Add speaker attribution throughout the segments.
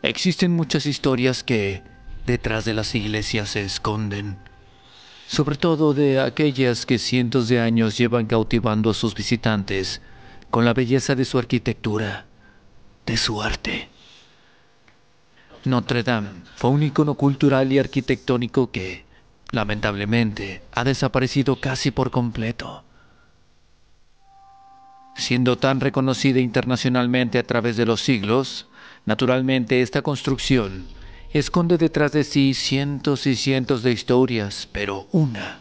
Speaker 1: Existen muchas historias que detrás de las iglesias se esconden, sobre todo de aquellas que cientos de años llevan cautivando a sus visitantes con la belleza de su arquitectura, de su arte. Notre Dame fue un icono cultural y arquitectónico que, lamentablemente, ha desaparecido casi por completo. Siendo tan reconocida internacionalmente a través de los siglos, naturalmente esta construcción esconde detrás de sí cientos y cientos de historias, pero una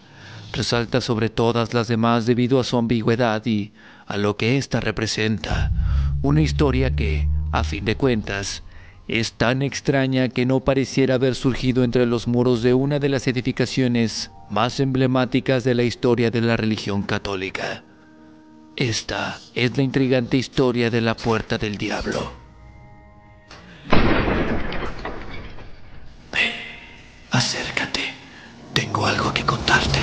Speaker 1: resalta sobre todas las demás debido a su ambigüedad y a lo que ésta representa. Una historia que, a fin de cuentas, es tan extraña que no pareciera haber surgido entre los muros de una de las edificaciones más emblemáticas de la historia de la religión católica. Esta es la intrigante historia de la Puerta del Diablo. Ven, acércate. Tengo algo que contarte.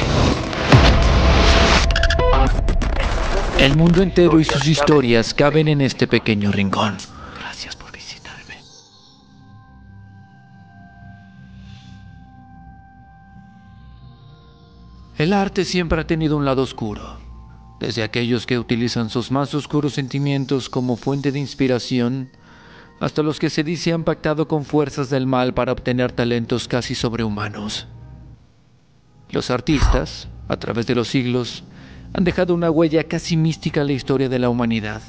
Speaker 1: El mundo entero y sus historias caben en este pequeño rincón. Gracias por visitarme. El arte siempre ha tenido un lado oscuro. Desde aquellos que utilizan sus más oscuros sentimientos como fuente de inspiración, hasta los que se dice han pactado con fuerzas del mal para obtener talentos casi sobrehumanos. Los artistas, a través de los siglos, han dejado una huella casi mística en la historia de la humanidad.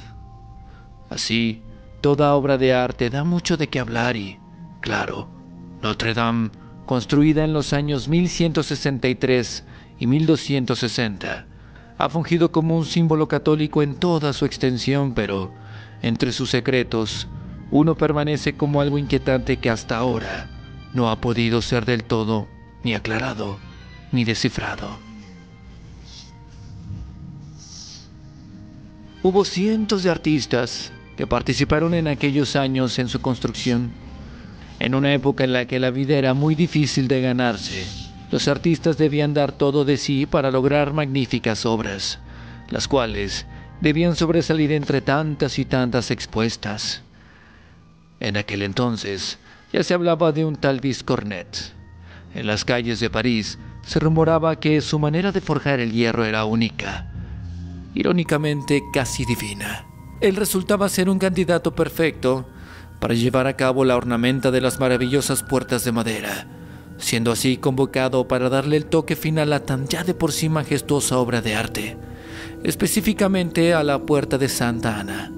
Speaker 1: Así, toda obra de arte da mucho de qué hablar y, claro, Notre Dame, construida en los años 1163 y 1260, ha fungido como un símbolo católico en toda su extensión, pero entre sus secretos, uno permanece como algo inquietante que hasta ahora no ha podido ser del todo ni aclarado ni descifrado. Hubo cientos de artistas que participaron en aquellos años en su construcción. En una época en la que la vida era muy difícil de ganarse, los artistas debían dar todo de sí para lograr magníficas obras, las cuales debían sobresalir entre tantas y tantas expuestas. En aquel entonces ya se hablaba de un tal Biscornet. En las calles de París se rumoraba que su manera de forjar el hierro era única, irónicamente casi divina. Él resultaba ser un candidato perfecto para llevar a cabo la ornamenta de las maravillosas puertas de madera, siendo así convocado para darle el toque final a tan ya de por sí majestuosa obra de arte, específicamente a la Puerta de Santa Ana.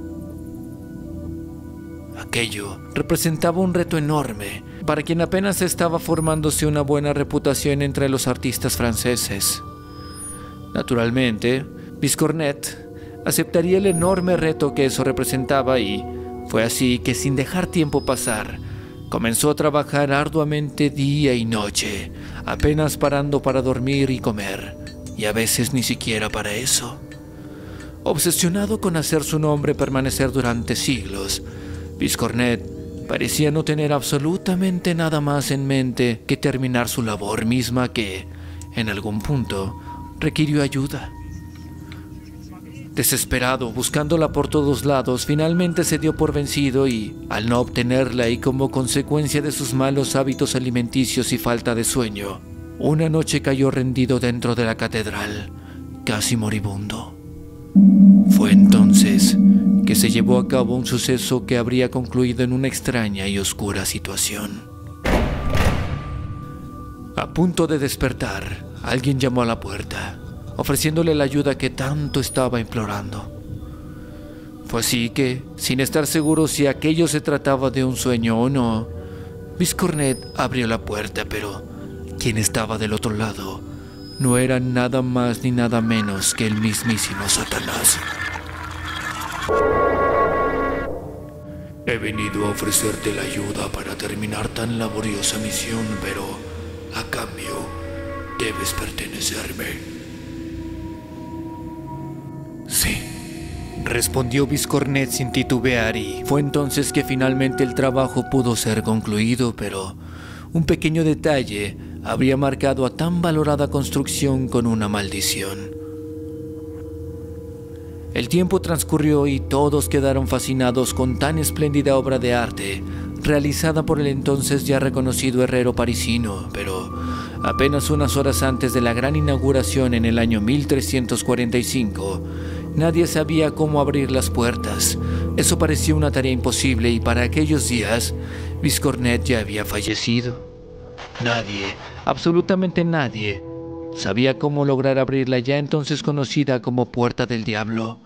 Speaker 1: Aquello representaba un reto enorme para quien apenas estaba formándose una buena reputación entre los artistas franceses. Naturalmente, Biscornet aceptaría el enorme reto que eso representaba y fue así que, sin dejar tiempo pasar, comenzó a trabajar arduamente día y noche, apenas parando para dormir y comer, y a veces ni siquiera para eso. Obsesionado con hacer su nombre permanecer durante siglos, Biscornet parecía no tener absolutamente nada más en mente que terminar su labor misma que, en algún punto, requirió ayuda. Desesperado, buscándola por todos lados, finalmente se dio por vencido y, al no obtenerla y como consecuencia de sus malos hábitos alimenticios y falta de sueño, una noche cayó rendido dentro de la catedral, casi moribundo. Fue entonces que se llevó a cabo un suceso que habría concluido en una extraña y oscura situación. A punto de despertar, alguien llamó a la puerta, ofreciéndole la ayuda que tanto estaba implorando. Fue así que, sin estar seguro si aquello se trataba de un sueño o no, Biscornet abrió la puerta, pero quien estaba del otro lado no era nada más ni nada menos que el mismísimo Satanás. He venido a ofrecerte la ayuda para terminar tan laboriosa misión, pero a cambio debes pertenecerme. Sí, respondió Biscornet sin titubear, y fue entonces que finalmente el trabajo pudo ser concluido, pero un pequeño detalle habría marcado a tan valorada construcción con una maldición. El tiempo transcurrió y todos quedaron fascinados con tan espléndida obra de arte, realizada por el entonces ya reconocido herrero parisino, pero apenas unas horas antes de la gran inauguración en el año 1345, nadie sabía cómo abrir las puertas. Eso parecía una tarea imposible y para aquellos días, Biscornet ya había fallecido. Nadie, absolutamente nadie, sabía cómo lograr abrir la ya entonces conocida como Puerta del Diablo,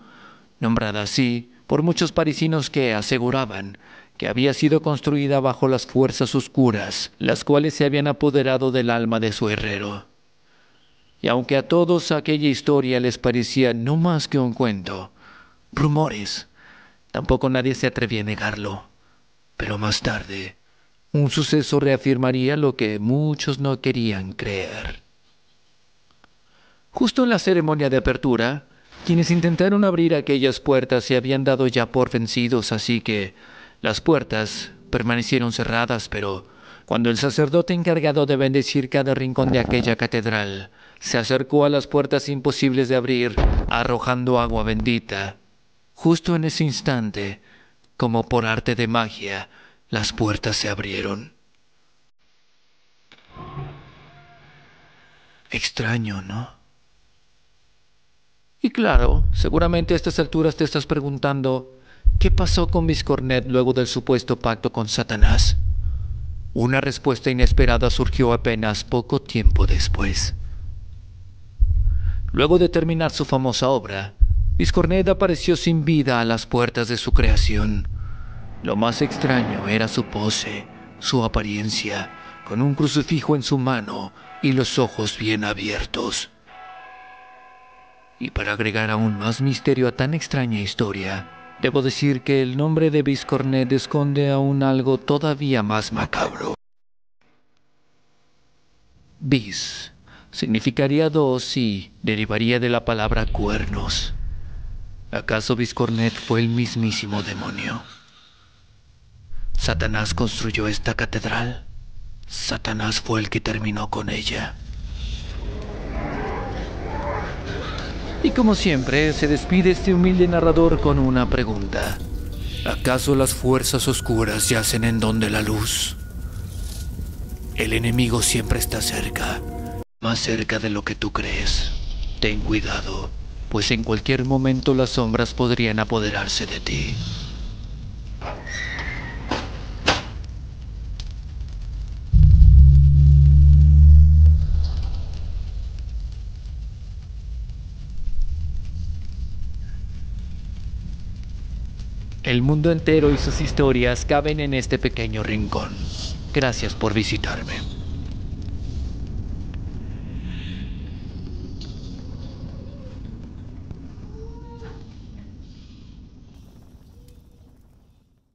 Speaker 1: nombrada así por muchos parisinos que aseguraban que había sido construida bajo las fuerzas oscuras, las cuales se habían apoderado del alma de su herrero. Y aunque a todos aquella historia les parecía no más que un cuento, rumores, tampoco nadie se atrevía a negarlo. Pero más tarde, un suceso reafirmaría lo que muchos no querían creer. Justo en la ceremonia de apertura, quienes intentaron abrir aquellas puertas se habían dado ya por vencidos, así que las puertas permanecieron cerradas, pero cuando el sacerdote encargado de bendecir cada rincón de aquella catedral se acercó a las puertas imposibles de abrir, arrojando agua bendita, justo en ese instante, como por arte de magia, las puertas se abrieron. Extraño, ¿no? Y claro, seguramente a estas alturas te estás preguntando, ¿qué pasó con Biscornet luego del supuesto pacto con Satanás? Una respuesta inesperada surgió apenas poco tiempo después. Luego de terminar su famosa obra, Biscornet apareció sin vida a las puertas de su creación. Lo más extraño era su pose, su apariencia, con un crucifijo en su mano y los ojos bien abiertos. Y para agregar aún más misterio a tan extraña historia, debo decir que el nombre de Biscornet esconde aún algo todavía más macabro. Bis significaría dos y derivaría de la palabra cuernos. ¿Acaso Biscornet fue el mismísimo demonio? Satanás construyó esta catedral. Satanás fue el que terminó con ella. Y como siempre, se despide este humilde narrador con una pregunta. ¿Acaso las fuerzas oscuras yacen en donde la luz? El enemigo siempre está cerca, más cerca de lo que tú crees. Ten cuidado, pues en cualquier momento las sombras podrían apoderarse de ti. El mundo entero y sus historias caben en este pequeño rincón. Gracias por visitarme.